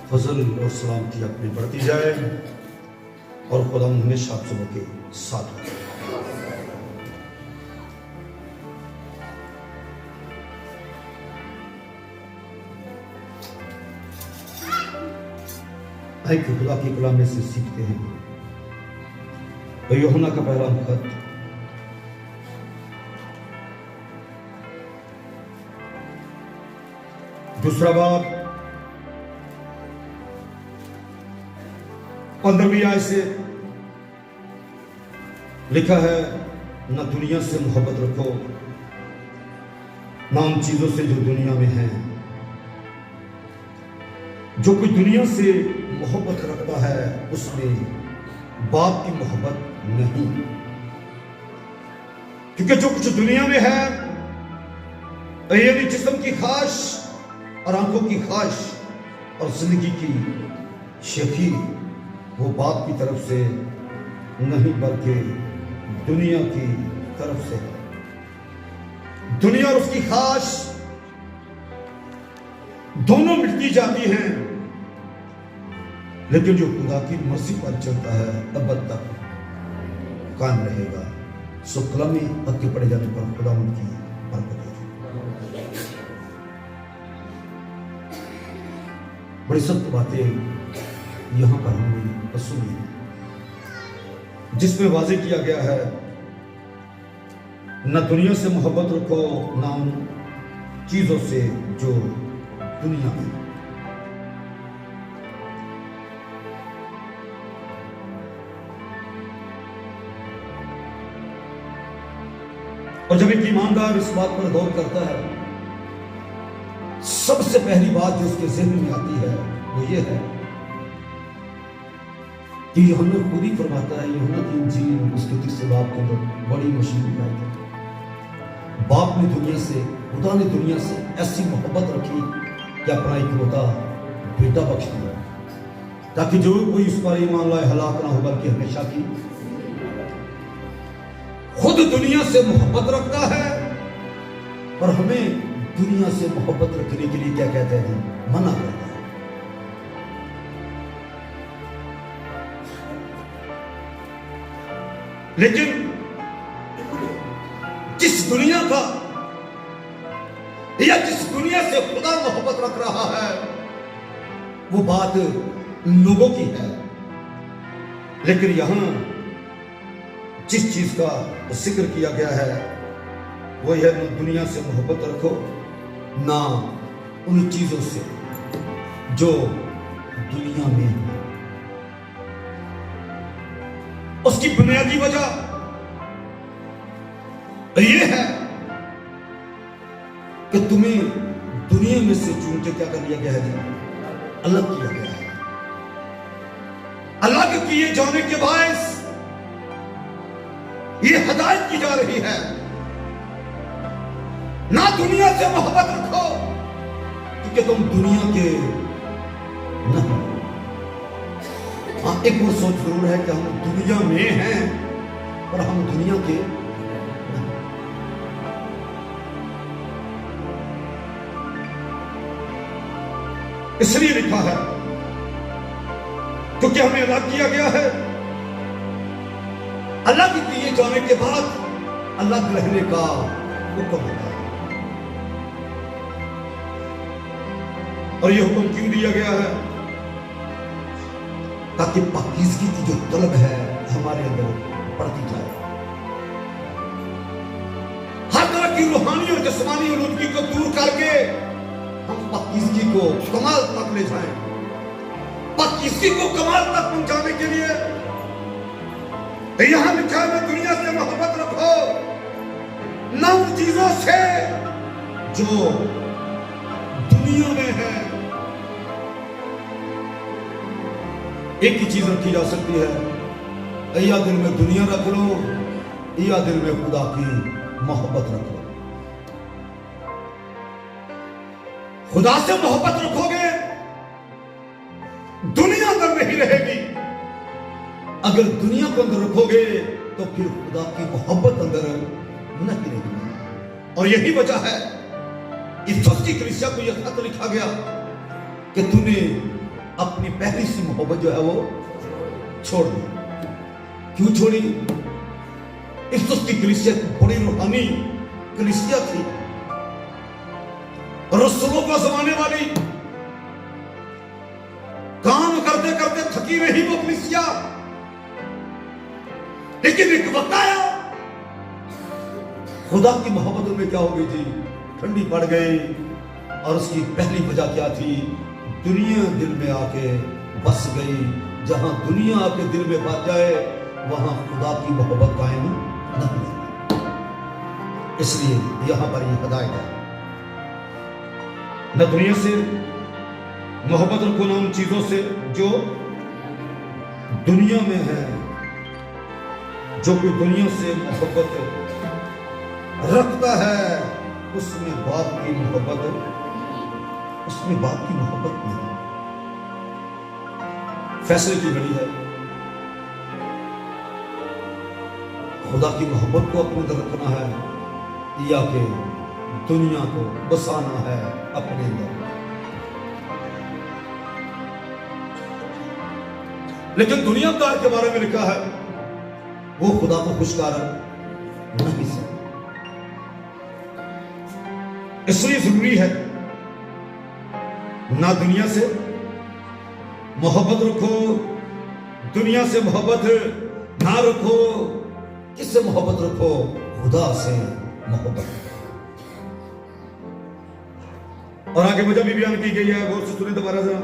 फजल और सलामती अपनी बढ़ती जाए और खुदा हमेशा आप सबों के साथ रहे। कि खुदा की कलाम में से सीखते हैं। तो यूहन्ना का पहला खत दूसरा बाब 15वीं आयत से लिखा है, न दुनिया से मोहब्बत रखो, ना उन चीजों से जो दुनिया में है। जो कोई दुनिया से मोहब्बत रखता है उसमें बाप की मोहब्बत नहीं, क्योंकि जो कुछ दुनिया में है यानी जिस्म की ख्वाहिश और आंखों की ख्वाहिश और जिंदगी की शेखी, वो बाप की तरफ से नहीं बल्कि दुनिया की तरफ से है। दुनिया और उसकी ख्वाहिश दोनों मिटती जाती हैं, लेकिन जो खुदा की मर्जी पर चलता है अबद तक कायम रहेगा। सो कलमी आगे पड़े जाने पर खुदा उनकी बरकत होगी। बड़ी सख्त बातें यहां पर हमने सुनी, जिसमें वाज़ेह किया गया है, न दुनिया से मोहब्बत रखो, ना उन चीजों से जो दुनिया में। और जब एक ईमानदार इस बात पर गौर करता है, सबसे पहली बात जो उसके ज़हन में आती है वो ये है कि यूहन्ना खुद ही फरमाता है, यूहन्ना की इंजील उसके 3 बाब के अंदर बड़ी मशहूर बात है। बाप ने दुनिया से, खुदा ने दुनिया से ऐसी मोहब्बत रखी कि अपना इकलौता बेटा बख्श दिया, ताकि जो कोई उस पर ईमान लाए हलाक ना हो बल्कि हमेशा की। खुद दुनिया से मोहब्बत रखता है, पर हमें दुनिया से मोहब्बत रखने के लिए क्या कहते हैं, मना करता है। लेकिन जिस दुनिया का या जिस दुनिया से खुदा मोहब्बत रख रहा है, वो बात लोगों की है। लेकिन यहां जिस चीज का जिक्र किया गया है वो है, न दुनिया से मोहब्बत रखो, ना उन चीजों से जो दुनिया में है। उसकी बुनियादी वजह यह है कि तुम्हें दुनिया में से चुन के क्या कर लिया गया है, अलग किया गया है। अलग किए जाने के बायस ये हदायत की जा रही है, ना दुनिया से मोहब्बत रखो, क्योंकि तुम दुनिया के नहीं। हाँ, एक वो सोच जरूर है कि हम दुनिया में हैं, पर हम दुनिया के नहीं। इसलिए लिखा है क्योंकि हमें अलग किया गया है। अलग किए जाने के बाद अलग रहने का हुक्म होता है। और यह हुक्म क्यों दिया गया है? ताकि पाकीज़गी की जो तलब है हमारे अंदर बढ़ती जाए। हर तरह की रूहानी और जिस्मानी आलूदगी को दूर करके हम पाकीज़गी को कमाल तक ले जाएं। पाकीज़गी को कमाल तक पहुंचाने के लिए यहां लिखा है, दुनिया से मोहब्बत रखो, न उन चीजों से जो दुनिया में है। एक ही चीज रखी जा सकती है, या दिल में दुनिया रख लो या दिल में खुदा की मोहब्बत रख लो। खुदा से मोहब्बत रखोगे, दुनिया अंदर नहीं रहेगी। अगर दुनिया को अंदर रखोगे तो फिर खुदा की मोहब्बत अंदर नहीं रहेगी। और यही वजह है इस फस्ती कलीसिया को यह खत लिखा गया कि तूने अपनी पहली सी मोहब्बत जो है वो छोड़ दी। क्यों छोड़ी? इफ्सुस की कलीसिया बड़ी रूहानी कलीसिया थी, रसूलों को जमाने वाली, काम करते करते थकी रही वो कलीसिया। लेकिन एक वक्त आया, खुदा की मोहब्बत में क्या हो गई थी, ठंडी पड़ गई। और उसकी पहली वजह क्या थी? दुनिया दिल में आके बस गई। जहां दुनिया आपके दिल में बस जाए वहां खुदा की मोहब्बत कायम नहीं है। इसलिए यहां पर यह हिदायत है, न दुनिया से मोहब्बत रखो, न उन चीजों से जो दुनिया में है। जो कोई दुनिया से मोहब्बत रखता है उसमें बाप की मोहब्बत नहीं। फैसले की घड़ी है, खुदा की मोहब्बत को अपने अंदर रखना है या कि दुनिया को बसाना है अपने अंदर। लेकिन दुनियादार के बारे में लिखा है वो खुदा को खुशकार नहीं सकता। इसलिए जरूरी है ना दुनिया से मोहब्बत रखो, दुनिया से मोहब्बत ना रखो। किससे मोहब्बत रखो? खुदा से मोहब्बत। और आगे वजह भी बयान की गई है, गौर से सुनिए दोबारा जरा।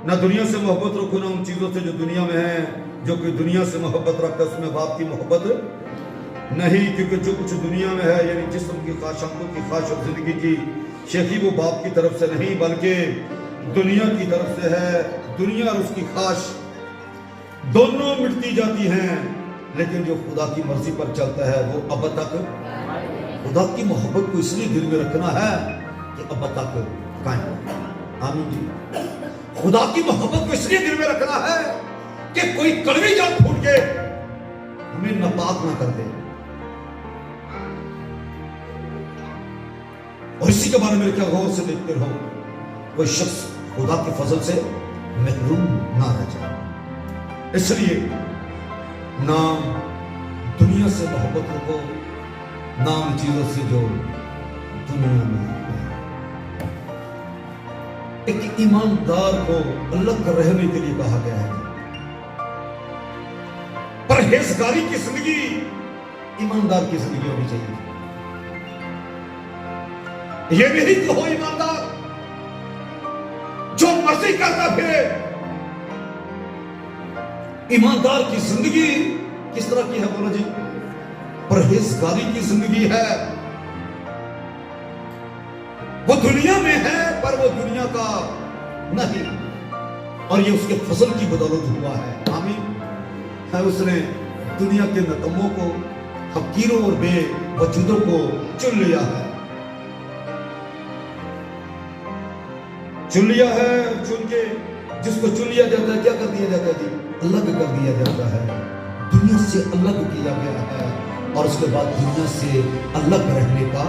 ना दुनिया से मोहब्बत रखो, ना उन चीजों से जो दुनिया में है। जो कोई दुनिया से मोहब्बत रखता है उसमें बाप की मोहब्बत नहीं, क्योंकि जो कुछ दुनिया में है यानी जिस्म की ख्वाहिश, आंखों की ख्वाहिश और जिंदगी की शेखी वो बाप की तरफ से नहीं बल्कि दुनिया की तरफ से है। दुनिया और उसकी ख्वाहिश दोनों मिटती जाती हैं, लेकिन जो खुदा की मर्जी पर चलता है वो अब तक। खुदा की मोहब्बत को इसलिए दिल में रखना है कि अब तक कायम। आमीन जी। खुदा की मोहब्बत को इसलिए दिल में रखना है कि कोई कड़वी जल फूट के हमें नापाक ना कर दे। और इसी के बारे में क्या गौर से देखते रहो, कोई शख्स खुदा के फजल से महरूम ना रह जाए। इसलिए ना दुनिया से मोहब्बत रखो, ना उन चीजों से जो दुनिया में है। एक ईमानदार को अलग रहने के लिए कहा गया है। परहेजगारी की जिंदगी ईमानदार की जिंदगी होनी चाहिए। ये नहीं तो हो ईमानदार जो मर्जी करता फिरे। ईमानदार की जिंदगी किस तरह की है बोलो जी? परहेजगारी की जिंदगी है। वो दुनिया में है पर वो दुनिया का नहीं, और ये उसके फजल की बदौलत हुआ है। आमीन। है उसने दुनिया के नकम्मों को, फकीरों और बेवजूदों को चुन लिया है। चुन लिया है, चुन के जिसको चुन लिया जाता है क्या कर दिया जाता है जी? अलग कर दिया जाता है, दुनिया से अलग किया गया है। और उसके बाद दुनिया से अलग रहने का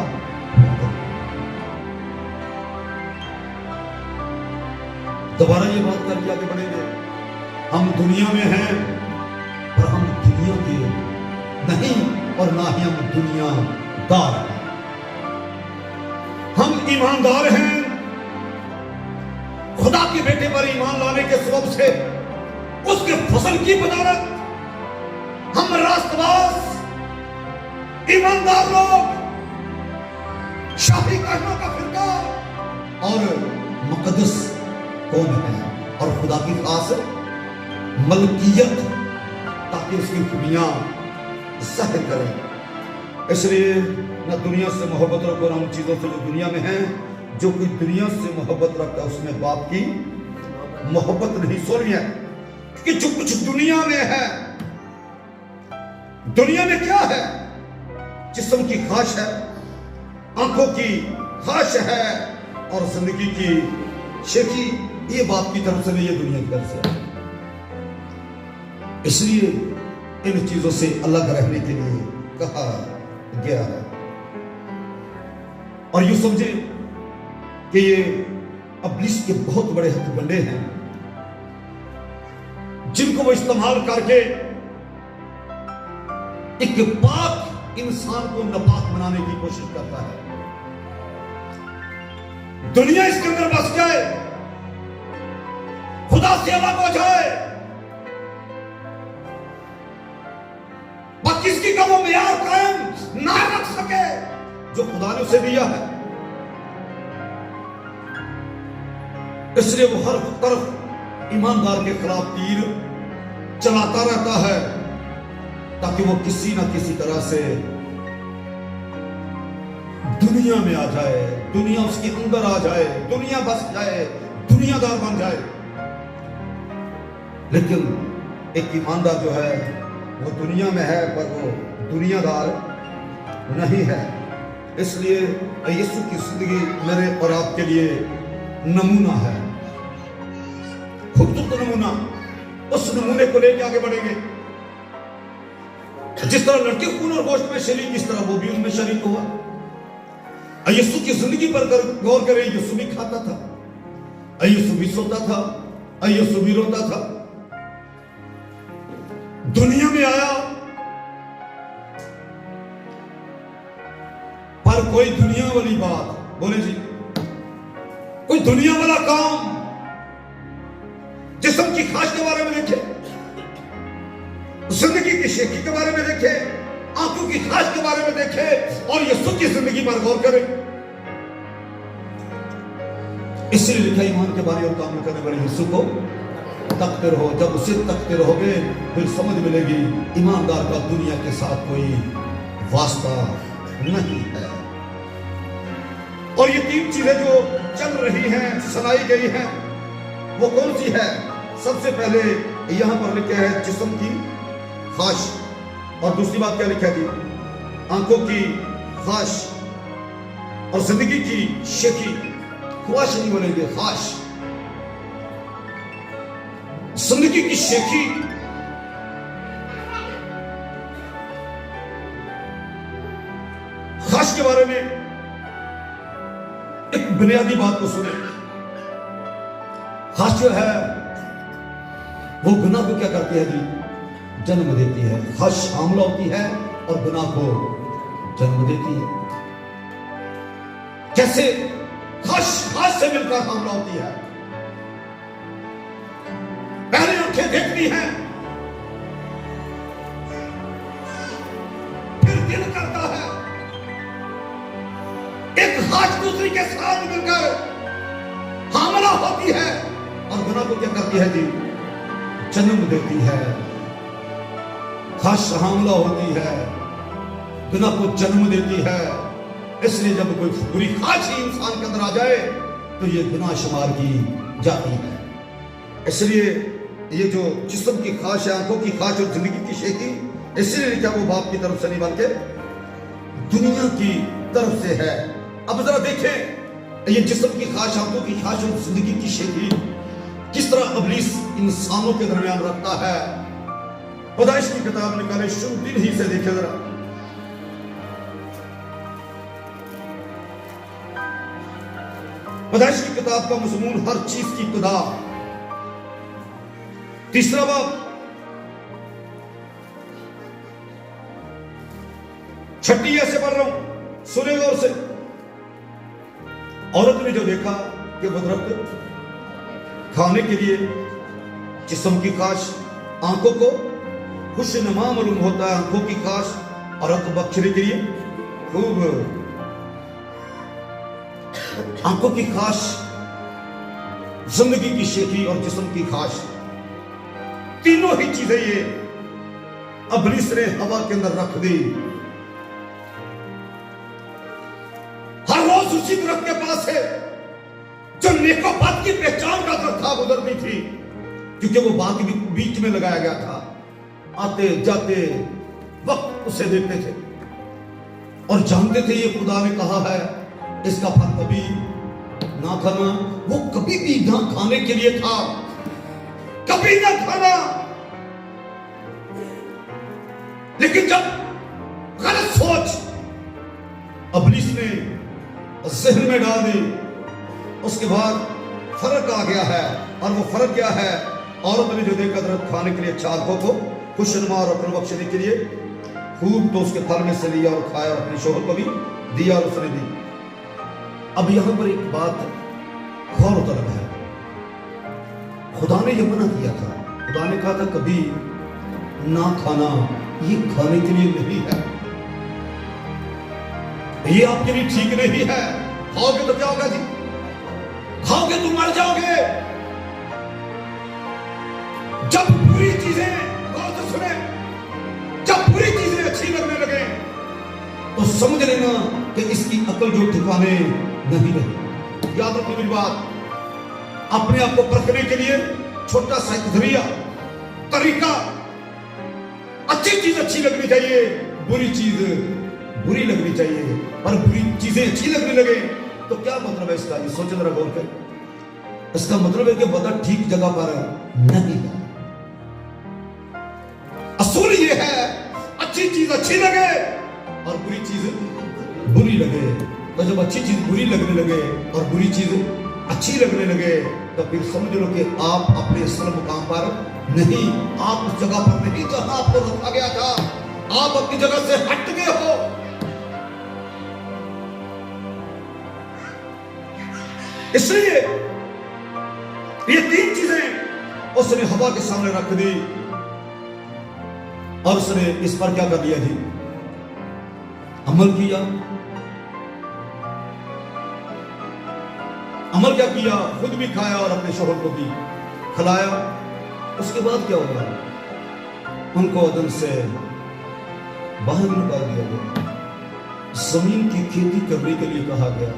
दोबारा ये बात करके आगे बढ़ेंगे। हम दुनिया में हैं पर हम दुनिया के नहीं और ना ही हम दुनियादार हैं। हम ईमानदार हैं। खुदा के बेटे पर ईमान लाने के सबब से उसके फसल की बदौलत हम रास्तबाज ईमानदार लोग, शाही कहनों का फिरका और मुकद्दस कौन है और खुदा की खास मलकियत, ताकि उसकी खूबियां जाहिर करें। इसलिए न दुनिया से मोहब्बत रखो, ना उन चीजों से जो दुनिया में है। जो कोई दुनिया से मोहब्बत रखता है उसमें बाप की मोहब्बत नहीं। सोनिए कि जो कुछ दुनिया में है, दुनिया में क्या है? जिस्म की ख्वाहिश है, आंखों की ख्वाहिश है और जिंदगी की शेखी। ये बाप की तरफ से नहीं, ये दुनिया की तरफ से है। इसलिए इन चीजों से अलग रहने के लिए कहा गया है। और यूं समझे कि ये इब्लीस के बहुत बड़े हथकंडे हैं वो इस्तेमाल करके एक पाक इंसान को नापाक बनाने की कोशिश करता है। दुनिया इसके अंदर बस जाए, खुदा से अलग हो जाए, बाकी किसी का वो मेयार कायम ना रख सके जो खुदा ने उसे दिया है। इसलिए वो हर तरफ ईमानदार के खिलाफ तीर चलाता रहता है ताकि वो किसी ना किसी तरह से दुनिया में आ जाए, दुनिया उसके अंदर आ जाए, दुनिया बस जाए, दुनियादार बन जाए। लेकिन एक ईमानदार जो है वो दुनिया में है पर वो दुनियादार नहीं है। इसलिए यीशु की जिंदगी मेरे और आपके लिए नमूना है, खूबसूरत नमूना। उस नमूने को लेकर आगे बढ़ेंगे। जिस तरह लड़के खून और गोश्त में शरीक, इस तरह वो भी उनमें शरीक हुआ। यीशु की जिंदगी पर गौर करें। यीशु भी खाता था, यीशु भी सोता था, यीशु भी रोता था। दुनिया में आया पर कोई दुनिया वाली बात, बोले जी, कोई दुनिया वाला काम जिस्म की ख्वाहिश के बारे में देखे, जिंदगी की शेखी के बारे में देखे, आंखों की ख्वाहिश के बारे में देखे और यीशु की जिंदगी पर गौर करें। इसलिए लिखा ईमान के बारे और काम करने वाले यीशु को तकते रहो। जब उसे तकते रहोगे फिर समझ मिलेगी ईमानदार का दुनिया के साथ कोई वास्ता नहीं है। और ये तीन चीजें जो चल रही हैं, सुनाई गई हैं, वो कौन सी है? सबसे पहले यहां पर लिखा है जिस्म की ख्वाहिश, और दूसरी बात क्या लिखा जी? आंखों की ख्वाहिश और जिंदगी की शेखी। ख्वाहिश नहीं बोलेंगे, ख्वाहिश, जिंदगी की शेखी। ख्वाहिश के बारे में एक बुनियादी बात को सुने। ख्वाहिश जो है वो गुनाह को क्या करती है जी? जन्म देती है। ख्वाहिश हामला होती है और गुनाह को जन्म देती है। कैसे? ख्वाहिश से मिलकर हामला होती है। पहले आंखें देखती हैं, फिर दिल करता है। एक ख्वाहिश दूसरी के साथ मिलकर हामला होती है और गुनाह को क्या करती है जी? जन्म देती है। ख्वाहिश हामला होती है, गुनाह को जन्म देती है। इसलिए जब कोई बुरी ख्वाहिश ही इंसान के अंदर आ जाए तो ये गुनाह शुमार की जाती है। इसलिए ये जो जिस्म की ख्वाहिश है, आंखों की ख्वाहिश और जिंदगी की शेखी, इसलिए लिखा वो बाप की तरफ से नहीं बल्कि दुनिया की तरफ से है। अब जरा देखें ये जिस्म की ख्वाहिश, आंखों की ख्वाहिश और जिंदगी की शेखी किस तरह इब्लीस इंसानों के दरमियान रखता है। पैदाइश की किताब निकाले, शुरू दिन ही से देखे जरा। पैदाइश की किताब का मजमून हर चीज की इब्तिदा, तीसरा बाब, छठी ऐसे पढ़ रहा हूं, सुने गौर से। औरत ने जो देखा कि वो दरख्त खाने के लिए जिस्म की ख्वाहिश, आंखों को खुशनुमा मालूम होता है, आंखों की ख्वाहिश, और रक्त बख्शने के लिए खूब आंखों की ख्वाहिश, जिंदगी की शेखी और जिस्म की ख्वाहिश, तीनों ही चीजें ये इब्लीस ने हवा के अंदर रख दी। हर रोज उसी दरख्त के पास है जो नेको बद की पहचान का दरख्त था, गुजरती थी, क्योंकि वो बाग भी बीच में लगाया गया था। आते जाते वक्त उसे देखते थे और जानते थे ये खुदा ने कहा है इसका फल कभी ना खाना। वो कभी भी ना खाने के लिए था, कभी ना खाना। लेकिन जब गलत सोच इब्लीस ने ज़हन में डाल दी, उसके बाद फर्क आ गया है। और वो फर्क क्या है? औरत ने जो देखा था खाने के लिए अच्छा आंखों को खुशनुमा और अपने बख्शने के लिए खूब, तो उसके फल में से लिया और खाया और अपने शोहर को भी दिया और उसने दी। अब यहां पर एक बात गौर तलब है, खुदा ने यह मना किया था, खुदा ने कहा था कभी ना खाना, ये खाने के लिए नहीं है, ये आपके लिए ठीक नहीं है। खाओगे तो क्या होगा जी? खाओगे तो मर जाओगे। जब बुरी चीजें, गौर से सुने, जब बुरी चीजें अच्छी लगने लगे तो समझ लेना कि इसकी अकल जो ठिकाने नहीं रही। याद रखो मेरी बात, अपने आप को परखने के लिए छोटा सा जरिया, तरीका, अच्छी चीज अच्छी लगनी चाहिए, बुरी चीज बुरी लगनी चाहिए। और बुरी चीजें अच्छी लगने लगे तो क्या मतलब है इसका? ये सोच जरा गौर कर। इसका मतलब है कि बंदा ठीक जगह पर नहीं है। असूल ये है, अच्छी चीज अच्छी लगे और बुरी चीज बुरी लगे। तो जब अच्छी चीज बुरी लगने लगे और बुरी चीज अच्छी लगने लगे तो फिर समझ लो कि आप अपने असल मुकाम पर नहीं, आप उस जगह पर नहीं जहां आपको रखा गया था, आप अपनी जगह से हट गए हो। इसलिए ये तीन चीजें उसने हवा के सामने रख दी और उसने इस पर क्या कर दिया जी? अमल किया। अमल क्या किया? खुद भी खाया और अपने शोहर को भी खिलाया। उसके बाद क्या होगा? उनको अदन से बाहर निकाल दिया गया, जमीन की खेती करने के लिए कहा गया।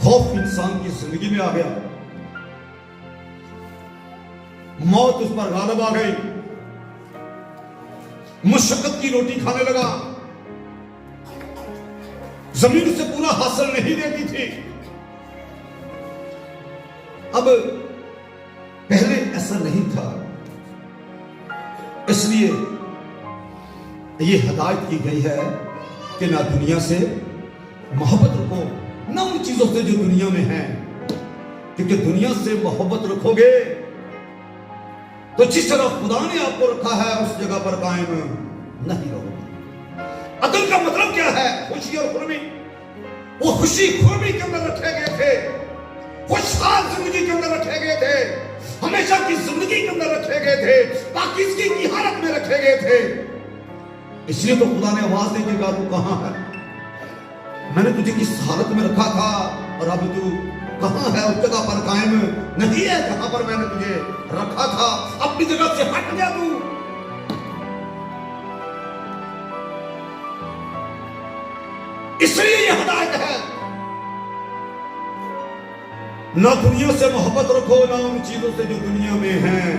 खौफ इंसान की जिंदगी में आ गया, मौत उस पर गालिब आ गई, मुशक्कत की रोटी खाने लगा, जमीन उसे पूरा हासिल नहीं देती थी। अब पहले ऐसा नहीं था, इसलिए यह हिदायत की गई है कि ना दुनिया से मोहब्बत रखो, ना उन चीजों से जो दुनिया में है, क्योंकि दुनिया से मोहब्बत रखोगे तो जिस जगह खुदा ने आपको रखा है उस जगह पर कायम नहीं रहोगे। अदल का मतलब क्या है? खुशी और खुरमी। वो खुशी खुरमी के अंदर रखे गए थे, खुशहाल जिंदगी के अंदर रखे गए थे, हमेशा की जिंदगी के अंदर रखे गए थे, पाकीज़गी की हालत में रखे गए थे। इसलिए तो खुदा ने आवाज दी कि तू कहां है? मैंने तुझे किस हालत में रखा था और अब तू कहां है? उस जगह पर कायम नहीं है जहां पर मैंने तुझे रखा था। अपनी जगह से हट गया तू। इसलिए यह हिदायत है, ना दुनिया से मोहब्बत रखो, ना उन चीजों से जो दुनिया में हैं।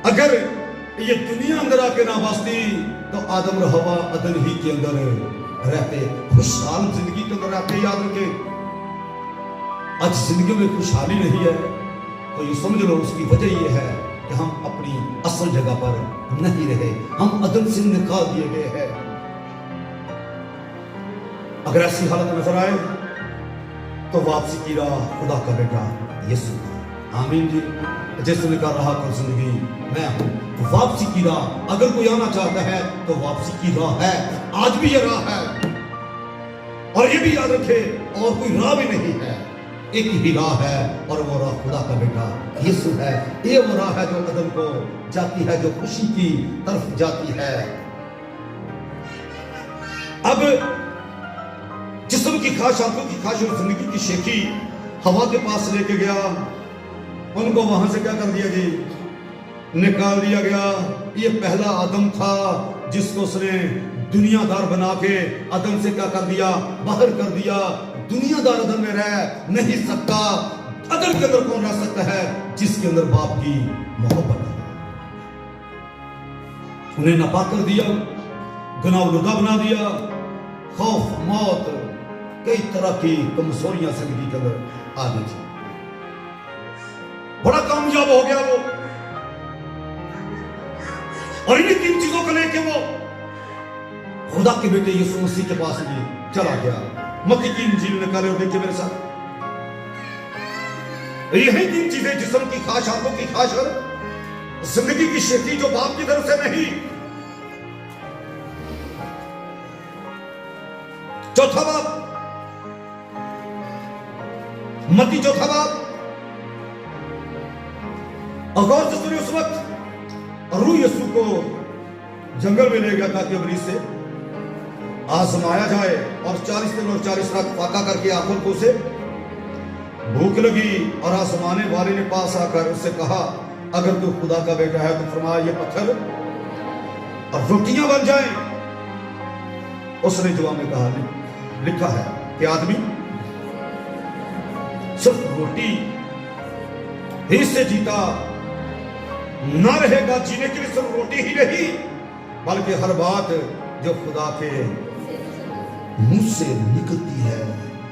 अगर ये दुनिया अंदर आके ना बसती तो आदम और हवा अदन ही के अंदर रहते, खुशहाल जिंदगी के अंदर रहते। याद रखे, आज जिंदगी में खुशहाली नहीं है तो ये समझ लो उसकी वजह ये है कि हम अपनी असल जगह पर नहीं रहे, हम अदल से निकाल दिए गए हैं। अगर ऐसी हालत नजर आए तो वापसी की राह खुदा का बेटा यीशु। आमीन जी। जिसने कहा रहा कर जिंदगी मैं हूं, वापसी की राह। अगर कोई आना चाहता है तो वापसी की राह है, आज भी ये राह है। और ये भी याद रखे, और कोई राह भी नहीं है, एक ही राह है और वो राह खुदा का बेटा यीशु है। ये वो राह है जो कदम को जाती है, जो खुशी की तरफ जाती है। अब जिस्म की ख्वाहिश, आंखों की ख्वाहिश और जिंदगी की शेखी हवा के पास लेके गया, उनको वहां से क्या कर दिया जी? निकाल दिया गया। ये पहला आदम था जिसको उसने दुनियादार बना के अदम से क्या कर दिया? बाहर कर दिया। दुनियादार अदम में रह नहीं सकता। अदम के अंदर कौन रह सकता है? जिसके अंदर बाप की मोहब्बत है। उन्हें नापाक कर दिया, गुनाहगार बना दिया। खौफ, मौत, कई तरह की कमजोरियां जिंदगी के अंदर आ गई थी। बड़ा कामयाब हो गया वो, और इन्हीं तीन चीजों को लेके वो खुदा के बेटे यीशु मसीह के पास भी चला गया। मत्ती की इंजील निकाले और देखिए मेरे साथ, यही तीन चीजें, जिस्म की ख्वाहिश, आंखों की ख्वाहिश और जिंदगी की शेखी, जो बाप की तरफ से नहीं। चौथा बाप, मत्ती चौथा बाप, और गौर से सुनिए, उस वक्त रूह यीशु को जंगल में ले गया ताकि इब्लीस से आजमाया जाए, और 40 दिन और 40 रात फाका करके आखिर को उसे भूख लगी, और आजमाने वाले ने पास आकर उससे कहा, अगर तू खुदा का बेटा है तो फरमाया ये पत्थर और रोटियां बन जाएं। उसने जवाब में कहा, लिखा है कि आदमी सिर्फ रोटी ही से जीता ना रहेगा। जीने के लिए सिर्फ रोटी ही नहीं, बल्कि हर बात जो खुदा के मुंह से निकलती है।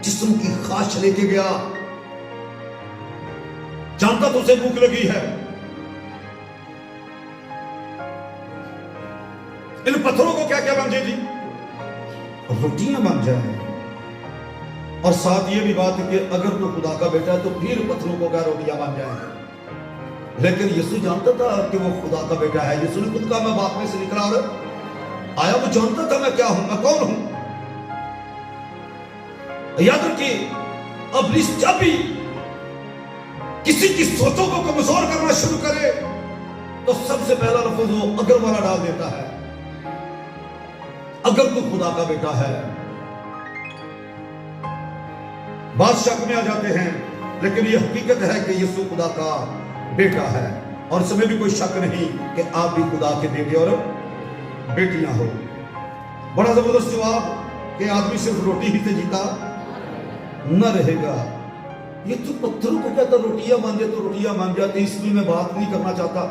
जिस्म की ख्वाहिश लेके गया, जानता तो उसे भूख लगी है, इन पत्थरों को क्या क्या बन जाए जी? रोटियां बन जाए। और साथ ये भी बात है कि अगर तो खुदा का बेटा है तो फिर पत्थरों को क्या रोटियां बन जाए। लेकिन यीशु जानता था कि वो खुदा का बेटा है। यीशु ने खुद कहा, मैं बाप में से निकला और आया। वो जानता था मैं क्या हूं, मैं कौन हूं। याद रखिए, इब्लीस जब भी किसी की सोचों को कमजोर करना शुरू करे तो सबसे पहला लफ्ज वो अगर वाला डाल देता है। अगर तू खुदा का बेटा है, बात शक में आ जाते हैं, लेकिन यह हकीकत है कि यीशु खुदा का बेटा है। और इसमें भी कोई शक नहीं कि आप भी खुदा के बेटे और बेटियां हो। बड़ा जबरदस्त जवाब कि आदमी सिर्फ रोटी ही से जीता न रहेगा। ये तो पत्थरों को कहता रोटियां मान जाए तो रोटियां मान जाते, इसलिए मैं बात नहीं करना चाहता।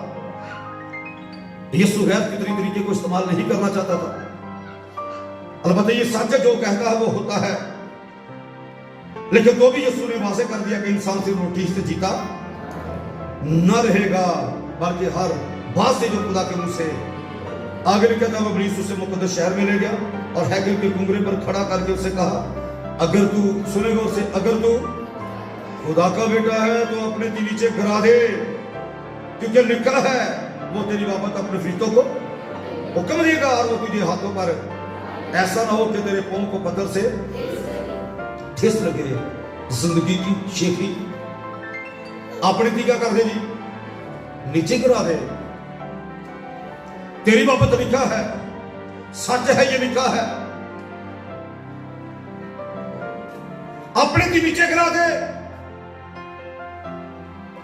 यीशु गैर फितरी तरीके को इस्तेमाल नहीं करना चाहता था। अलबत्ता ये सच जो कहता है वो होता है, लेकिन तो भी यीशु ने वाज़ेह कर दिया कि इंसान सिर्फ रोटी से जीता न रहेगा, बल्कि हर बात से जो खुदा के मुंह से। आगे लिखा था, वो इब्लीस उसे मुकद्दस शहर में ले गया और हैकल के कुंगरे पर खड़ा करके उसे कहा, अगर तू, सुनेगा उसे, अगर तू खुदा का बेटा है तो अपने नीचे गिरा दे, क्योंकि लिखा है वो तेरी बाबत अपने फरिश्तों को हुक्म देगा और वो तुझे हाथों पर, ऐसा ना हो कि तेरे पांव को पत्थर से ठेस लगे। जिंदगी की शेखी अपने ती क्या कर दे जी, नीचे गिरा दे। तेरी बाबत लिखा है, सच है, ये लिखा है, अपने ती नीचे गिरा दे।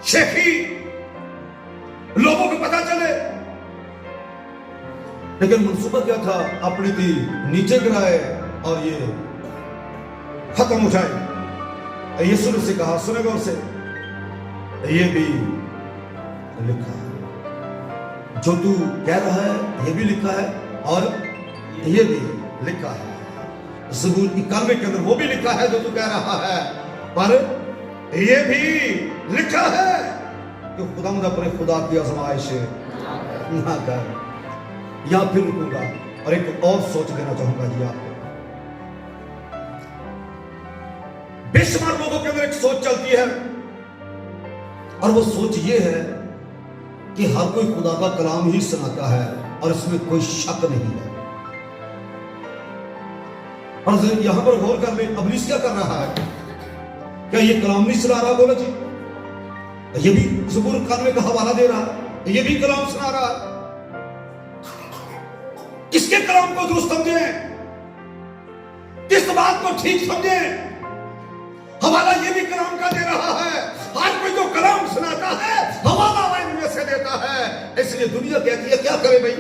शेखी लोगों को पता चले, लेकिन मंसूबा क्या था? अपने ती नीचे गिराए और ये खत्म हो जाए। यीशु ने से कहा, सुनेगा उसे, ये भी लिखा है, जो तू कह रहा है ये भी लिखा है और ये भी लिखा है। ज़बूर 91 के अंदर वो भी लिखा है जो तू कह रहा है, पर ये भी लिखा है कि खुदावंद अपने खुदा की आजमाइश ना कर। या फिर रुकूंगा और एक और सोच देना चाहूंगा जी आपको। बेशुमार लोगों के अंदर एक सोच चलती है, और वो सोच ये है कि हर कोई खुदा का कलाम ही सुनाता है और इसमें कोई शक नहीं है। और यहां पर गौर कर ले, इब्लीस क्या कर रहा है? क्या ये कलाम नहीं सुना रहा? बोलो जी, ये भी ज़बूर 91 का हवाला दे रहा है, ये भी कलाम सुना रहा है। किसके कलाम को दुरुस्त समझे, किस बात को ठीक समझे? हवाला ये भी कलाम का दे रहा है। आज कोई जो कलाम सुनाता है हवाला में से देता है। इसलिए दुनिया कहती है क्या करे भाई,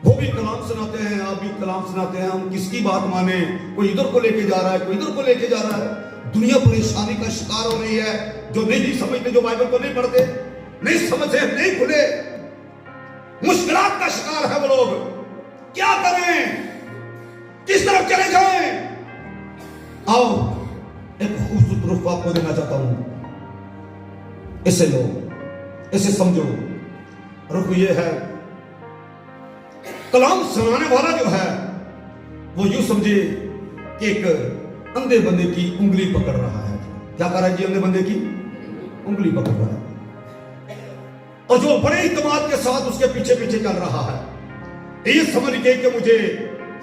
वो भी कलाम सुनाते हैं, आप भी कलाम सुनाते हैं, हम किसकी बात माने? कोई इधर को लेके जा रहा है, कोई इधर को लेके जा रहा है। दुनिया परेशानी का शिकार हो रही है। जो नहीं समझते, जो बाइबल को नहीं पढ़ते, नहीं समझे, नहीं खुले, मुश्किलात का शिकार है वो लोग। क्या करें, किस तरफ चले जाएं? आओ एक खूबसूरत रुख आपको देना चाहता हूं, इसे लो, इसे समझो। रुख ये है कलाम सुनाने वाला जो है वो यूं समझे कि एक अंधे बंदे की उंगली पकड़ रहा है। क्या कर रहा है जी? अंधे बंदे की उंगली पकड़ रहा है, और जो बड़े इत्मीनान के साथ उसके पीछे पीछे चल रहा है, ये समझ के कि मुझे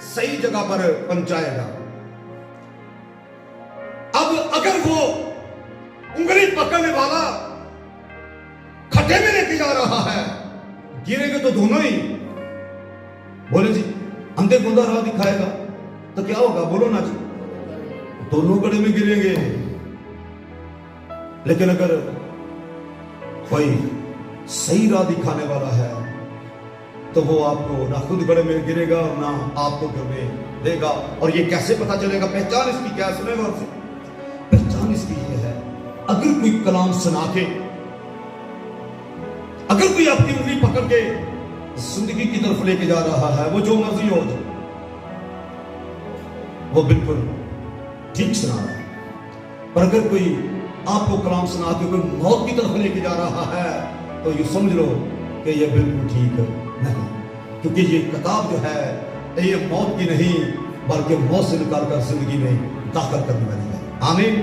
सही जगह पर पहुंचाएगा। अब अगर वो उंगली पकड़ने वाला खड्डे में लेके जा रहा है, गिरेंगे तो दोनों ही। बोले जी अंधे को राह दिखाएगा तो क्या होगा? बोलो ना जी, दोनों गड्ढे में गिरेंगे। लेकिन अगर कोई सही राह दिखाने वाला है तो वो आपको ना खुद गड्ढे में गिरेगा और ना आपको गिरने देगा। और ये कैसे पता चलेगा? पहचान इसकी क्या? सुने गौर से, पहचान इसकी ये है, अगर कोई कलाम सुना के, अगर कोई आपकी उंगली पकड़ के जिंदगी की तरफ लेके जा रहा है, वो जो मर्जी हो, वो बिल्कुल ठीक सुना रहा है। पर अगर कोई आपको कलाम सुना के कोई मौत की तरफ लेके जा रहा है तो ये समझ लो कि ये बिल्कुल ठीक नहीं, क्योंकि ये किताब जो है ये मौत की नहीं बल्कि मौत से निकालकर जिंदगी में दाखिल करने वाली है। आमीन।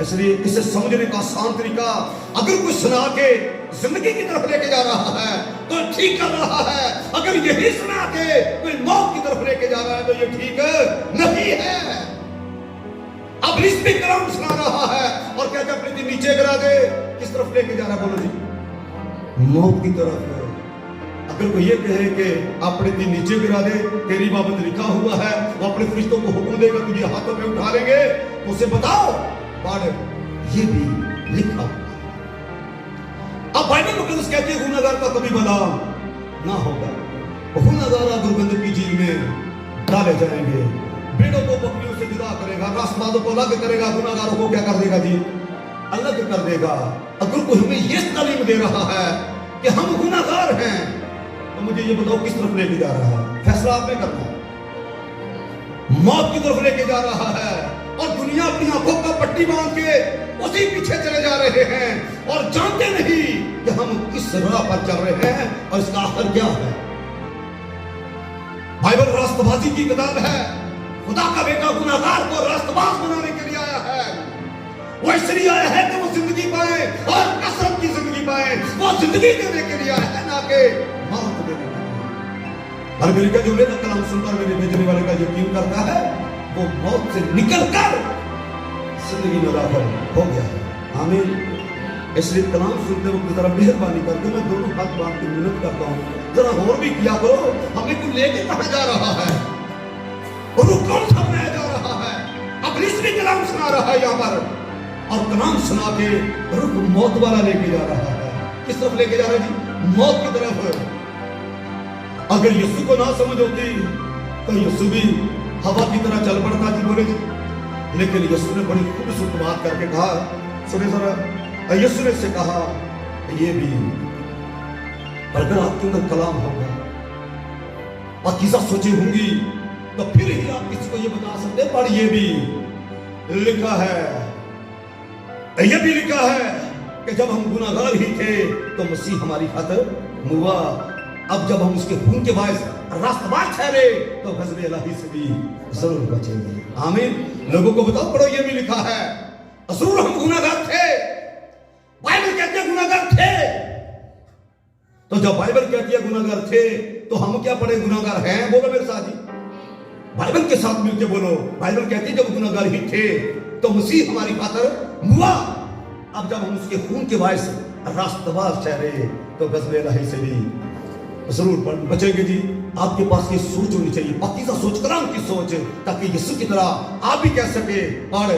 इसलिए इसे समझने का आसान तरीका, अगर कोई सुना के जिंदगी की तरफ लेके जा रहा है तो ठीक कर रहा है, अगर यही सुना के कोई मौत की तरफ लेके जा रहा है तो ये ठीक नहीं है। अब इस भी कलाम सुना रहा है और कहते अपने दिन नीचे गिरा दे, किस तरफ लेके जा रहा है? बोलो जी, मौत की तरफ। अगर कोई ये कहे कि अपने दिन नीचे गिरा दे, तेरी बाबत लिखा हुआ है, वो अपने फरिश्तों को हुक्म देगा तुझे हाथों पे उठा लेंगे, तो उसे बताओ पढ़, ये भी लिखा। अब बाइबल मुकद्दस कहती है गुनाहगार का कभी भला ना होगा। गुनाहगार अगर गंदगी की झील में डाले जाएंगे, भेड़ों को बकरियों से जुदा करेगा, रास्तबाजों को अलग करेगा, गुनाहगारों को क्या कर देगा जी? अलग कर देगा। अगर कोई हमें ये तालीम दे रहा है कि हम गुनाहगार हैं तो मुझे ये बताओ किस तरफ लेके जा रहा है? फैसला आपने करना है। मौत की तरफ लेके जा रहा है और दुनिया अपनी आंखों का पट्टी बांध के उसी पीछे चले जा रहे हैं और जानते नहीं कि हम किस राह पर चल रहे हैं और इसका आखिर क्या है। बाइबल रास्तबाजी की किताब है। खुदा का बेटा गुनाहगार को रास्तबाज बनाने के लिए आया है। वो इसलिए आया है कि वो जिंदगी पाए और कसरत की जिंदगी पाए। वो जिंदगी देने के लिए आया है, ना कि मौत देने के लिए। हर मेरे का जो मेरा कलाम सुनकर मेरे भेजने वाले का यकीन करता है वो मौत से निकलकर जिंदगी में दाखिल हो गया है। आमीन। इसलिए कलाम सुनते वक्त जरा मेहरबानी करके मैं दोनों हाथ बांध के विनती करता हूँ, जरा और भी किया करो। हमें को लेके कहा जा रहा है और वो कौन सा बनाया जा रहा है? अब इसलिए कलाम सुना रहा है यहाँ पर, और कलाम सुना के रुख मौत वाला लेके जा रहा है। किस तरफ लेके जा रहा है जी? मौत की तरफ। अगर यीशु को ना समझ होती तो यीशु भी हवा की तरह चल पड़ता जी। बोले जी, लेकिन यीशु ने बड़ी खूबसूरत बात करके कहा, सुने जरा। यीशु ने से कहा ये भी, अगर आपके अंदर कलाम होगा, पाकीज़ा सोचें होंगी, तो फिर ही आप किसी को ये बता सकते हैं। पर ये भी लिखा है, ये भी लिखा है कि जब हम गुनाहगार ही थे तो मसीह हमारी खातिर हुआ। अब जब हम उसके खून के बायस रास्तबाज ठहरे तो गज़ब इलाही से भी जरूर बचेंगे। आमीन। लोगों को बताओ, पढ़ो, ये भी लिखा है। जरूर हम गुनाहगार थे। बाइबल कहती है गुनाहगार थे, तो जब बाइबल कहती है गुनाहगार थे तो हम क्या पढ़े? गुनाहगार हैं। बोलो मेरे साथ जी, बाइबल के साथ मिलके बोलो। बाइबल कहती है जब गुनाहगार ही थे तो मसीह हमारी खातिर हुआ। अब जब हम उसके खून के बायस रास्तबाज ठहरे तो गज़ब इलाही से भी जरूर बचेंगे जी। आपके पास ये सोच होनी चाहिए, पाकीज़ा सोच, कलाम की सोच, ताकि यीशु की तरह आप भी कह सके पढ़,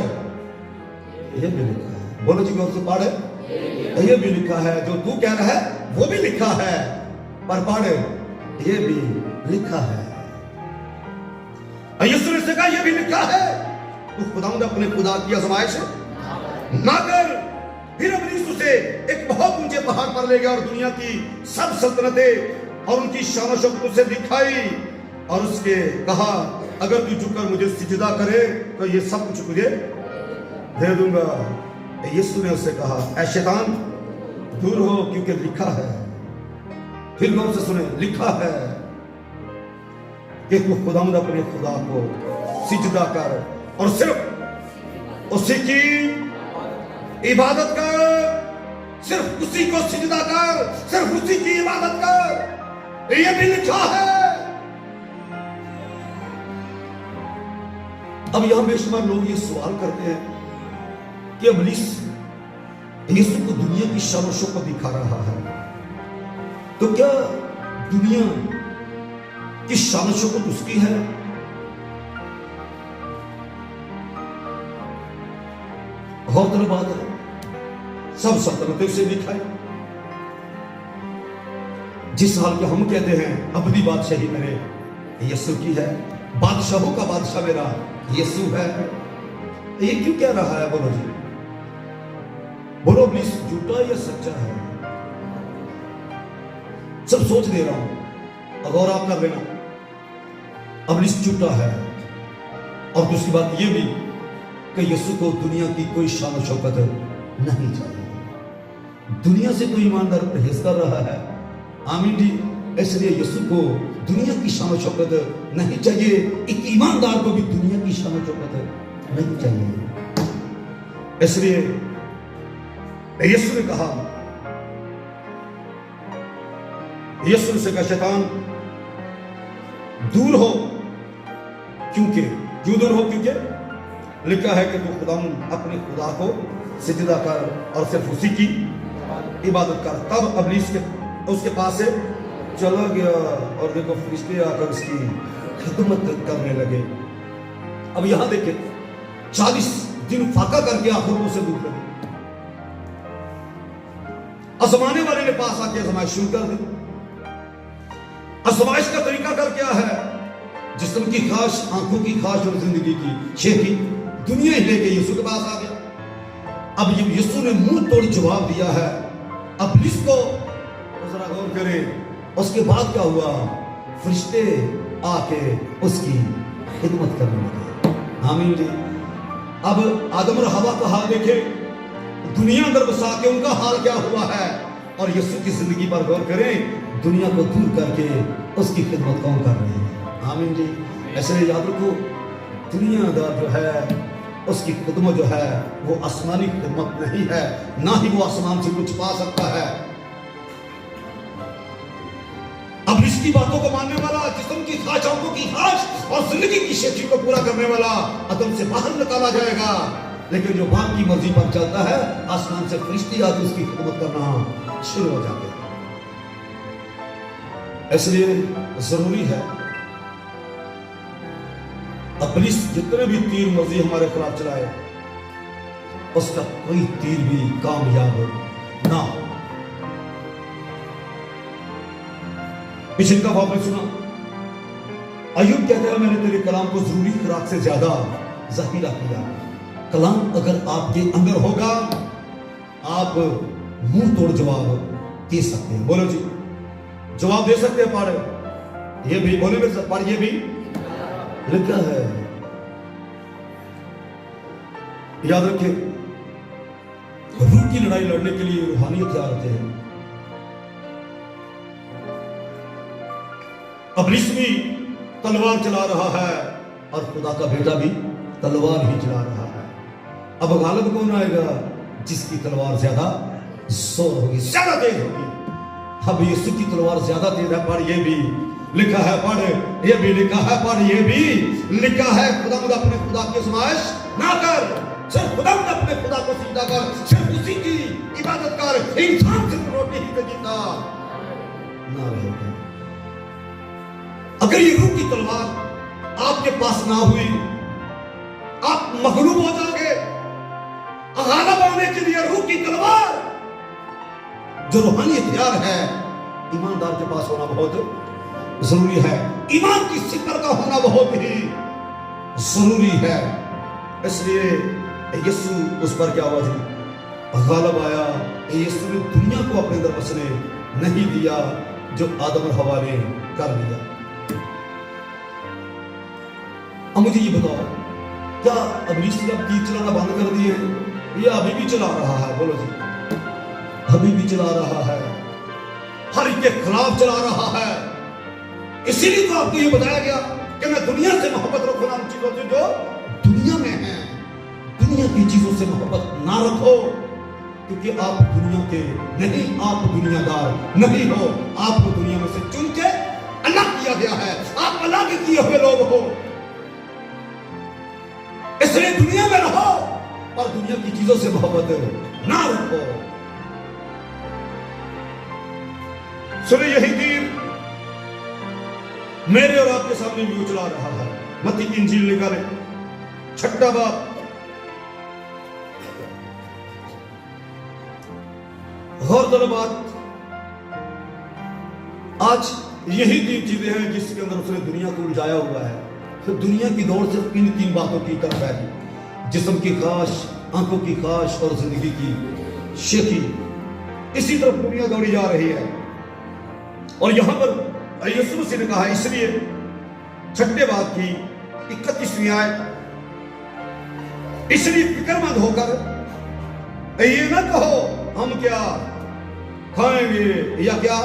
ये भी लिखा है। बोलो जी, गौर से पढ़, ये भी लिखा है। जो तू कह रहा है वो भी लिखा है, पर पढ़, ये भी लिखा है। यीशु ने कहा ये भी लिखा है, तू खुदावंद अपने खुदा की आजमाइश ना कर। फिर अपनी यीशु से एक बहुत ऊंचे पहाड़ पर ले गया और दुनिया की सब सल्तनतें और उनकी शान शौकत उसे दिखाई और उसके कहा, अगर तू झुककर मुझे सिजदा करे तो ये सब कुछ तुझे दे दूंगा। यीशु ने उससे कहा, ऐ शैतान दूर हो, क्योंकि लिखा है। फिर गौर से सुने, लिखा है कि तू खुदावंद अपने खुदा को सिजदा कर और सिर्फ उसी की इबादत कर, सिर्फ उसी को सिजदा कर, सिर्फ उसी की इबादत कर। ये भी लिखा है। अब यहां बेशुमार लोग ये सवाल करते हैं कि इब्लीस यीशु को दुनिया की शान और शौकत दिखा रहा है, तो क्या दुनिया की शान और शौकत उसकी है? गौरतलब बात है, सब सल्तनतें से दिखाए। जिस हाल के हम कहते हैं अबदी बादशाही मेरे यीशु की है, बादशाहों का बादशाह मेरा यीशु है, ये क्यों कह रहा है? बोलो जी, बोलो इब्लीस झूठा या सच्चा है? सब सोच दे रहा हूं, गौर आप कर लेना। इब्लीस झूठा है, और दूसरी बात यह भी कि यीशु को दुनिया की कोई शान और शौकत नहीं चाहिए। दुनिया से कोई ईमानदार परहेज कर रहा है, आमीन जी। इसलिए यीशु को दुनिया की शान और शौकत नहीं चाहिए, एक ईमानदार को भी दुनिया की शान और शौकत नहीं चाहिए। इसलिए यीशु ने कहा, यीशु से कहा शैतान दूर हो, क्योंकि क्यों दूर हो? क्योंकि लिखा है कि तू खुदा अपने खुदा को सिजदा कर और सिर्फ उसी की इबादत कर। तब इब्लीस के उसके पास से चला गया और देखो फरिश्ते आकर उसकी खिदमत करने लगे। अब यहां देखे 40 दिन फाका करके आखिर उसे दूर लगे। आजमाने वाले ने पास आके आजमाइश शुरू कर दी। आजमाइश का तरीका कर क्या है? जिस्म की खाश, आंखों की खाश और जिंदगी की शेखी दुनिया ही लेके यीशु के पास आ गया। अब यीशु ने मुंह तोड़ जवाब दिया है इब्लीस को, जरा गौर करें। उसके बाद क्या हुआ? फरिश्ते आके उसकी खिदमत करने लगे। आमीन जी। अब आदम और हवा का हाल देखे, दुनिया अंदर बसा के उनका हाल क्या हुआ है, और यीशु की जिंदगी पर गौर करें। दुनिया को दूर करके उसकी खिदमत कौन कर रहे हैं? आमीन जी। ऐसे याद रखो, दुनियादार जो है उसकी खिदमत जो है वो आसमानी खिदमत नहीं है, ना ही वो आसमान से कुछ पा सकता है। अब इसकी बातों को मानने वाला, जिस्म की खाश, आंखों की खाश और जिंदगी की शेखी को पूरा करने वाला अदम से बाहर निकाला जाएगा। लेकिन जो बाप की मर्जी पर चलता है, आसमान से फरिश्ते आकर उसकी खिदमत करना शुरू हो जाते हैं। इसलिए जरूरी है, इब्लीस जितने भी तीर मर्जी हमारे खिलाफ चलाए, उसका कोई तीर भी कामयाब ना हो। पिछले दफा आपने सुना, अय्यूब कहते हैं मैंने तेरे कलाम को जरूरी खुराक से ज्यादा ज़ख़ीरा किया। कलाम अगर आपके अंदर होगा, आप मुंह तोड़ जवाब दे सकते हैं। बोलो जी, जवाब दे सकते हैं। पढ़ ये भी बोले में पढ़, ये भी लिखा है। याद रखिए, रूह की लड़ाई लड़ने के लिए रूहानी हथियार होते हैं। इब्लीस भी तलवार चला रहा है और खुदा का बेटा भी तलवार ही चला रहा है। अब गालिब कौन आएगा? जिसकी तलवार ज्यादा जोर होगी, ज्यादा तेज होगी। अब यीशु की तलवार ज्यादा तेज है। पढ़ ये भी लिखा है, पढ़ ये भी लिखा है, पढ़ ये भी लिखा है। खुदावंद अपने खुदा की आजमाइश ना कर, सिर्फ खुदावंद अपने खुदा को सिजदा कर, सिर्फ उसी की इबादत कर। इंसान सिर्फ रोटी ही से जीता ना रहेगा। अगर ये रूह की तलवार आपके पास ना हुई, आप मगलूब हो जाओगे। गालिब होने के लिए रूह की तलवार जो रूहानी हथियार है, ईमानदार के पास होना बहुत जरूरी है। ईमान की सिपर का होना बहुत ही जरूरी है। इसलिए यीशु उस पर क्या हुआ जी? गालिब आया। यीशु ने दुनिया को अपने अंदर बसने नहीं दिया जो आदम और हवा ने कर दिया। अब मुझे ये बताओ, क्या इब्लीस ने अब तीर चलाना बंद कर दिए हैं या अभी भी चला रहा है? बोलो जी, अभी भी चला रहा है, हर एक के खिलाफ चला रहा है। इसीलिए तो आपको ये बताया गया कि मैं दुनिया से मोहब्बत रखो ना उन चीजों से जो दुनिया में है। दुनिया की चीजों से मोहब्बत ना रखो, क्योंकि आप दुनिया के नहीं, आप दुनियादार नहीं हो। आपको दुनिया में से चुन के अलग किया गया है, आप अलग किए हुए लोग हो। इसलिए दुनिया में रहो और दुनिया की चीजों से मोहब्बत ना रखो। सुनिए, यही तीर मेरे और आपके सामने भी उछला रहा है। मत्ती की इंजील निकाले 6 बाब, गौरतलब बात, आज यही 3 चीजें हैं जिसके अंदर उसने दुनिया को उलझाया हुआ है। तो दुनिया की दौड़ सिर्फ इन 3 बातों की तरफ है, जिस्म की ख्वाहिश, आंखों की ख्वाहिश और जिंदगी की शेखी। इसी तरफ दुनिया दौड़ी जा रही है। और यहां पर यीशु मसीह ने कहा, इसलिए 6 बाब की 31वीं आयत, इसलिए फिक्रमंद होकर ये ना कहो हम क्या खाएंगे या क्या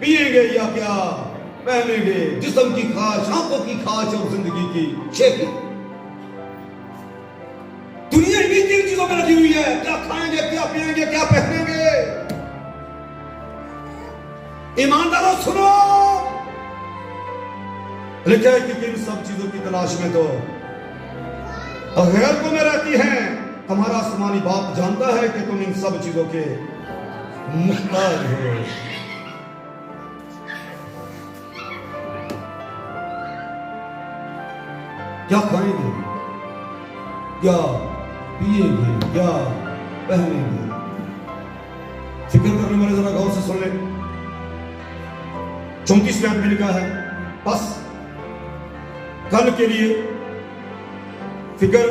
पिएंगे या क्या पहनेंगे, जिस्म की ख्वाहिश, आंखों की ख्वाहिश और जिंदगी की शेखी। दुनिया इन्हीं 3 चीजों में लगी हुई है, क्या खाएंगे, क्या पिएंगे, क्या पहनेंगे। ईमानदारों सुनो, लिखा है कि इन सब चीजों की तलाश में तो गैर को में रहती हैं। तुम्हारा आसमानी बाप जानता है कि तुम इन सब चीजों के मुख्तार हो। क्या खाएंगे, क्या पिएंगे, क्या पहनेंगे। फिक्र करने वाले जरा गौर से सुन ले। 34वें आयत में लिखा है, बस कल के लिए फिक्र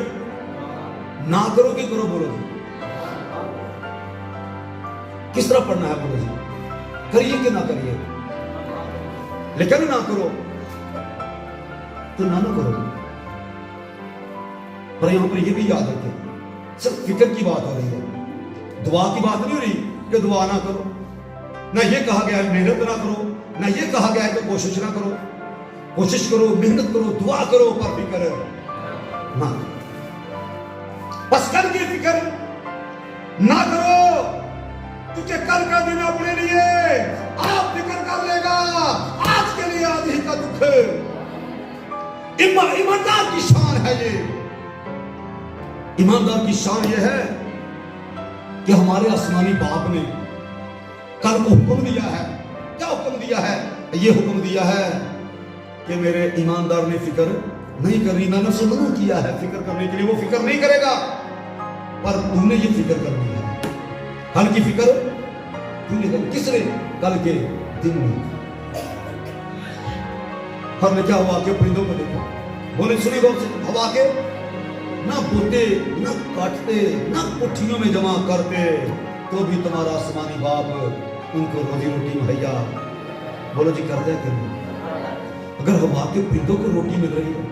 ना करो कि करो। बोलो जी, किस तरह पढ़ना है? बोलो जी, करिए कि ना करिए। लेकिन ना करो तो ना करो। पर यहां पर यह भी याद रखें, सिर्फ फिक्र की बात हो रही है, दुआ की बात नहीं हो रही कि दुआ ना करो। ना ये कहा गया है मेहनत ना करो, ना ये कहा गया है कि कोशिश ना करो। कोशिश करो, मेहनत करो, दुआ करो, पर फिक्र ना। बस कल की फिक्र ना करो, क्योंकि कल का दिन अपने लिए आप फिक्र कर लेगा। आज के लिए आज ही का दुख। ईमानदार की शान है ये। ईमानदार की शान ये है कि हमारे आसमानी बाप ने कल को हुक्म दिया है। क्या हुक्म दिया है? ये हुक्म दिया है कि मेरे ईमानदार ने फिक्र नहीं करनी। मैंने उसे मना किया है फिक्र करने के लिए, वो फिक्र नहीं करेगा, पर तुमने ये फिक्र करनी है। कल की फिक्र तूने करनी। किसने? कल के दिन में। हमने क्या हुआ कि परिंदों को देखा, बोले सुनी गौर से, हवा के ना बोते, ना काटते, ना कोठियों में जमा करते, तो भी तुम्हारा आसमानी बाप उनको रोजी रोटी मुहैया, बोलो जी, करते हैं कि नहीं? अगर हवा के परिंदों को रोटी मिल रही है,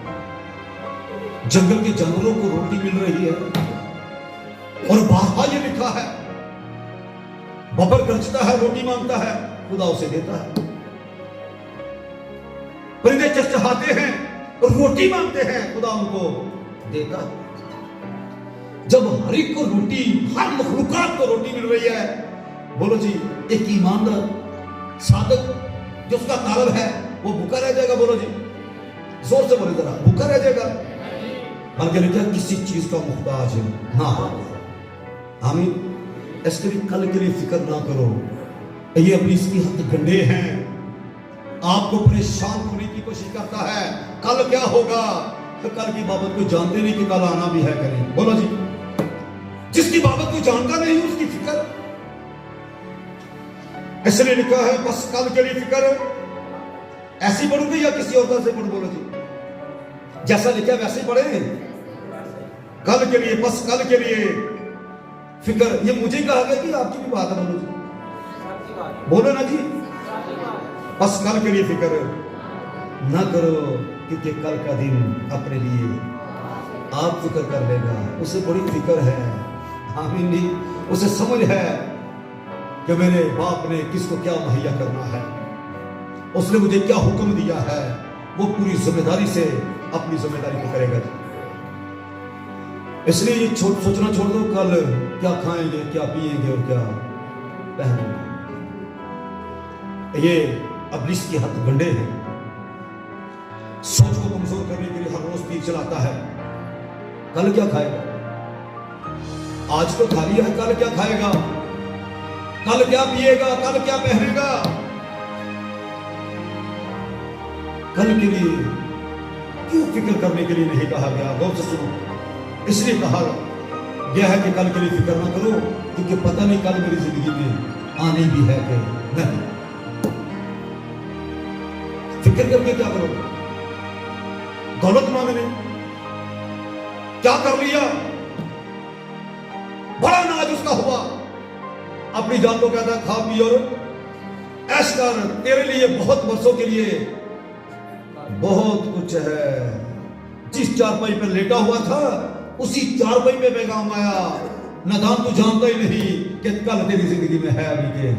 जंगल के जानवरों को रोटी मिल रही है, और बाहर ये लिखा है बबर गरजता है, रोटी मांगता है, खुदा उसे देता है। परिंदे चहचहाते हैं और रोटी मांगते हैं, खुदा उनको देता है। जब हर एक को रोटी, हर मखलूकात को रोटी मिल रही है, बोलो जी, एक ईमानदार सादक जो उसका तालब है वो भूखा रह जाएगा? बोलो जी, जोर से बोले जरा, भूखा रह जाएगा? बल्कि क्या किसी चीज का मुख्ताज ना हो। आमीन। इसके लिए कल के लिए फिक्र ना करो। ये अपनी इसकी हद गंडे हैं, आपको परेशान करने की कोशिश करता है। कल क्या होगा? तो कल की बाबत को जानते नहीं कि कल आना भी है करें। बोलो जी, जिसकी बाबत को जानता नहीं उसकी फिक्र। इसलिए लिखा है बस कल के लिए फिक्र। ऐसी पढ़ोगे या किसी और तरह से पढ़ो? बोलो जी, जैसा लिखा है वैसे पढ़े। कल के लिए, बस कल के लिए फिक्र। ये मुझे कहा गया कि आपकी भी बात है? बोलो जी, बोलो ना जी, बस कल के लिए फिक्र ना करो, क्योंकि कल का दिन अपने लिए आप फिक्र कर लेगा। उसे बड़ी फिक्र है। आमीन जी। उसे समझ है कि मेरे बाप ने किसको क्या मुहैया करना है। उसने मुझे क्या हुक्म दिया है वो पूरी जिम्मेदारी से अपनी जिम्मेदारी को करेगा। इसलिए ये सोचना छोड़ दो कल क्या खाएंगे, क्या पिएंगे और क्या पहनेंगे। ये इब्लीस के हाथ गंडे हैं। सोच को कमजोर करने के लिए हर रोज तीर चलाता है। कल क्या खाएगा? आज तो खा लिया है, कल क्या खाएगा? कल क्या पिएगा? कल क्या पहनेगा? कल के लिए क्यों फिक्र करने के लिए नहीं कहा गया? गौर से सुनो, इसलिए कहा गया है कि कल के लिए फिक्र ना करो, क्योंकि पता नहीं कल मेरी जिंदगी में आने भी है कि नहीं। फिक्र करके क्या करोगे? दौलत मांगने क्या कर लिया? बड़ा नाज उसका हुआ, अपनी जान को कहता है खा पी और ऐश कर, तेरे लिए बहुत वर्षों के लिए बहुत कुछ है। जिस चारपाई पर लेटा हुआ था उसी चारपाई पे पैगाम आया, नादान तू जानता ही नहीं कि कल तेरी जिंदगी में है अभी के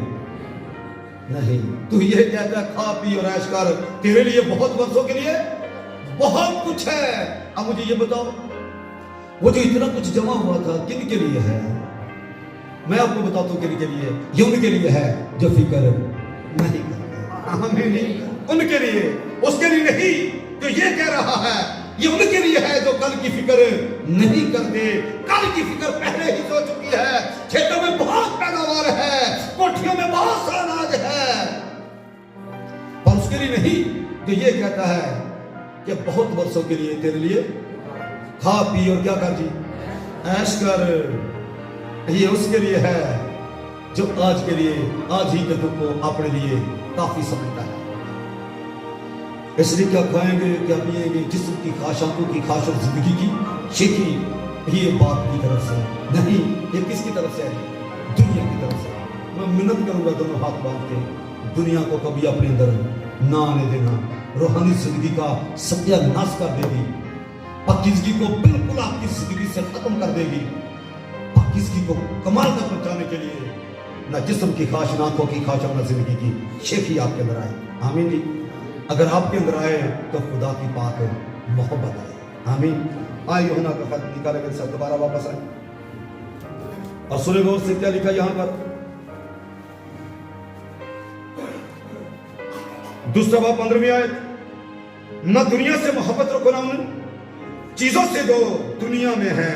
नहीं। तू ये कहता है खा पी और ऐश कर, तेरे लिए बहुत वर्षों के लिए बहुत कुछ है। अब मुझे ये बताओ, वो जो इतना कुछ जमा हुआ था किन के लिए है? मैं आपको बताता हूं किन के लिए। ये उनके लिए है जो फिक्र नहीं करते, उनके लिए, उसके लिए नहीं जो ये कह रहा है। ये उनके लिए है जो कल की फिक्र नहीं करते। कल की फिक्र पहले ही हो चुकी है। खेतों में बहुत पैदावार है, कोठियों में बहुत सारा अनाज है, पर उसके लिए नहीं जो ये कहता है कि बहुत वर्षों के लिए तेरे लिए खा पी और क्या कर जी ऐश कर। ये उसके लिए है जो आज के लिए, आज ही के दुख को अपने लिए काफी समझता है। इसलिए क्या खाएंगे, क्या पिएंगे, जिस्म की ख्वाहिश, आंखों की ख्वाहिश और जिंदगी की शेखी, ये बाप की तरफ से नहीं। ये किसकी तरफ से है? दुनिया की तरफ से। मैं मिन्नत करूंगा दोनों हाथ बांध के, दुनिया को कभी अपने अंदर ना आने देना। रूहानी जिंदगी का सत्यानाश कर देगी, पाकीज़गी को बिल्कुल आपकी जिंदगी से खत्म कर देगी। पाकीज़गी को कमाल तक पहुंचाने के लिए ना जिस्म की ख्वाहिश, ना आंखों की ख्वाहिश, ना जिंदगी की शेखी आपके अंदर आए। आमीन जी। अगर आपके अंदर आए तो खुदा की पाक मोहब्बत आए। आमीन। आए यूहन्ना का खत निकाले मेरे साथ, दोबारा वापस आए और सुने गौर से क्या लिखा यहां पर। दूसरा बाब 15वीं आयत, न दुनिया से मोहब्बत रखो ना उन चीजों से जो दुनिया में है,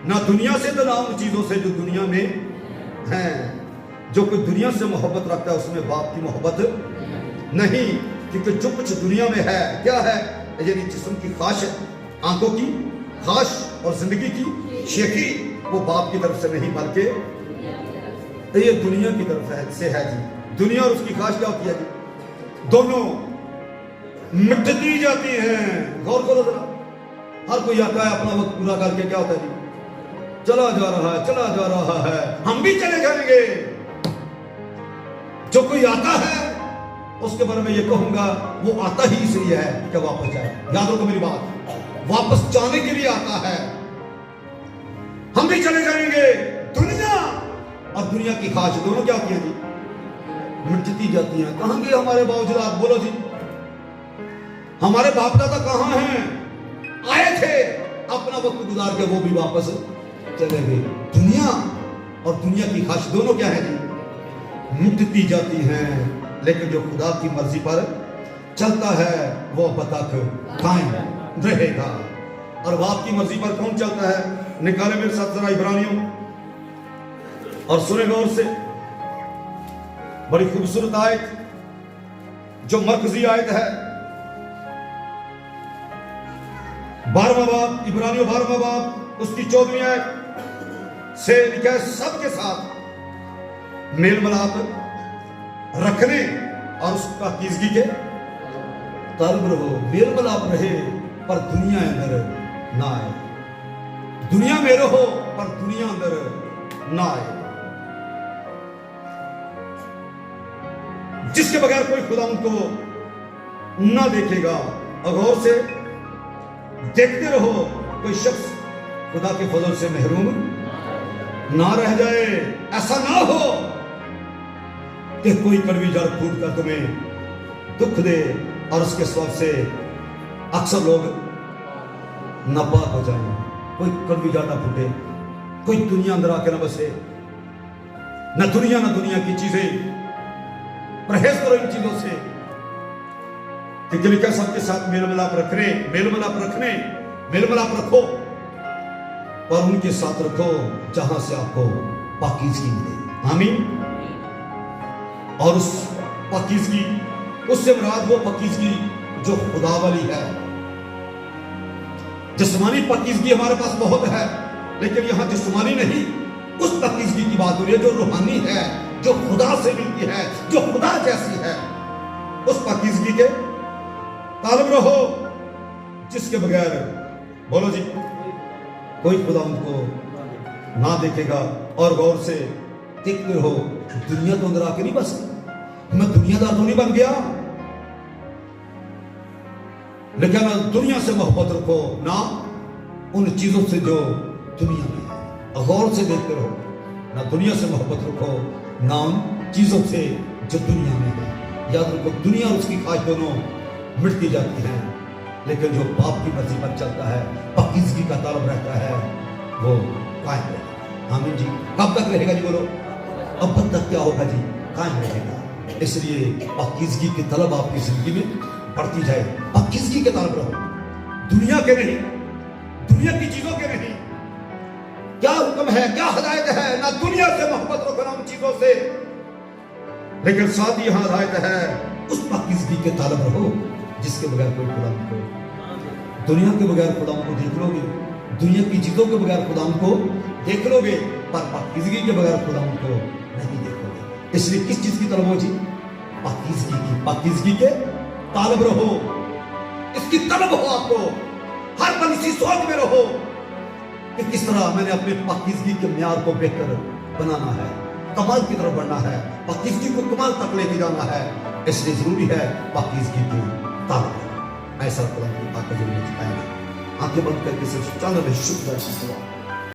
ना दुनिया से तो ना उन चीजों से जो दुनिया में है। जो कोई दुनिया से मोहब्बत रखता है उसमें बाप की मोहब्बत नहीं, क्योंकि जो कुछ दुनिया में है क्या है, यानी जिस्म की ख्वाहिश, आंखों की ख्वाहिश और जिंदगी की शेखी, वो बाप की तरफ से नहीं बल्कि ये दुनिया की तरफ से है जी। दुनिया और उसकी ख्वाहिश क्या होती है जी? दोनों मिटती जाती हैं। गौर करो जरा, हर कोई आता है अपना वक्त पूरा करके क्या होता है जी? चला जा रहा है, चला जा रहा है, हम भी चले जाएंगे। जो कोई आता है उसके बारे में ये कहूंगा, वो आता ही इसलिए है कि वापस जाए। याद रखो मेरी बात, वापस जाने के लिए आता है। हम भी चले जाएंगे। दुनिया और दुनिया की ख्वाहिश दोनों क्या होती है जी? मिटती जाती हैं। कहां गए हमारे बावजूद? बोलो जी, हमारे बाप दादा कहां हैं? आए थे, अपना वक्त गुजार के वो भी वापस चले गए। दुनिया और दुनिया की ख्वाहिश दोनों क्या है जी? मिटती जाती हैं। लेकिन जो खुदा की मर्जी पर चलता है वो अब तक कायम रहेगा। और बाप की मर्जी पर कौन चलता है? निकाले मेरे साथ जरा इब्रानियों और सुने गौर से। बड़ी खूबसूरत आयत जो मरकजी आयत है, 12वां बाब, इब्रानियों 12वां बाब, उसकी 14वीं आयत से लिखा है, सबके साथ मेल मिलाप रखने और उसका पाकीज़गी के तलब रहो। मेल मिलाप रहे पर दुनिया अंदर ना आए। दुनिया में रहो पर दुनिया अंदर ना आए। जिसके बगैर कोई खुदा उनको ना देखेगा। और गौर से देखते रहो कोई शख्स खुदा के फजल से महरूम ना रह जाए। ऐसा ना हो कि कोई कड़वी जड़ फूट कर तुम्हें दुख दे और उसके स्वभाव से अक्सर लोग नापाक हो जाए। कोई कड़वी जाना फूटे, कोई दुनिया अंदर आके न बसे, न दुनिया की चीजें। परहेज करो इन चीजों से कि सबके साथ मेल मिलाप रखो और उनके साथ रखो जहां से आपको पाकीज़गी मिले। आमीन। और उस पाकीज़गी, उससे मुराद वो पाकीज़गी जो खुदा वाली है। जिस्मानी पाकीज़गी हमारे पास बहुत है, लेकिन यहां जिस्मानी नहीं, उस पाकीज़गी की बात हो रही है जो रूहानी है, जो खुदा से मिलती है, जो खुदा जैसी है। उस पाकीज़गी के तालिब रहो जिसके बगैर, बोलो जी, कोई खुदा उनको ना देखेगा। और गौर से देखते रहो, दुनिया तो अंदर आके नहीं बस, मैं दुनियादार तो नहीं बन गया, लेकिन दुनिया से मोहब्बत रखो, ना उन चीजों से जो दुनिया में है। गौर से देखते रहो, ना दुनिया से मोहब्बत रखो, ना उन चीजों से जो दुनिया में है। याद रखो, दुनिया और उसकी ख्वाहिश दोनों मिटती जाती है, लेकिन जो बाप की मर्जी पर चलता है, पाकीज़गी का तालब रहता है, वो कायम रहेगा। आमीन जी। कब तक रहेगा जी? बोलो। अब तक क्या होगा जी? कायम रहेगा। इसलिए पाकीज़गी की तलब आपकी जिंदगी में बढ़ती जाए। पाकीज़गी के तालब रहो, दुनिया के नहीं, दुनिया की चीजों के नहीं। क्या हुक्म है, क्या हदायत है? ना दुनिया से मोहब्बत रखो, ना उन चीजों से, लेकिन साथ ही यहां हदायत है उस पाकीज़गी के तालब रहो जिसके बगैर कोई खुदा को, दुनिया के बगैर खुदा को देख लोगे, दुनिया की चीजों के बगैर खुदा को देख लोगे, पर पाकीज़गी के बगैर खुदा को नहीं देखोगे। इसलिए किस चीज की तलब हो जी? पाकीज़गी की। पाकीज़गी के तालब रहो, इसकी तलब हो आपको। हर पल इसी सोच में रहो कि किस तरह मैंने अपने पाकीज़गी के म्यार को बेहतर बनाना है, कमाल की तरफ बढ़ना है, पाकीज़गी को कमाल तक लेके जाना है। इसलिए जरूरी है पाकीज़गी की तालब। ऐसा खुदा की ताकत जरूर दिखाएगा। आंखें बंद करके सिर्फ चंद शुक्र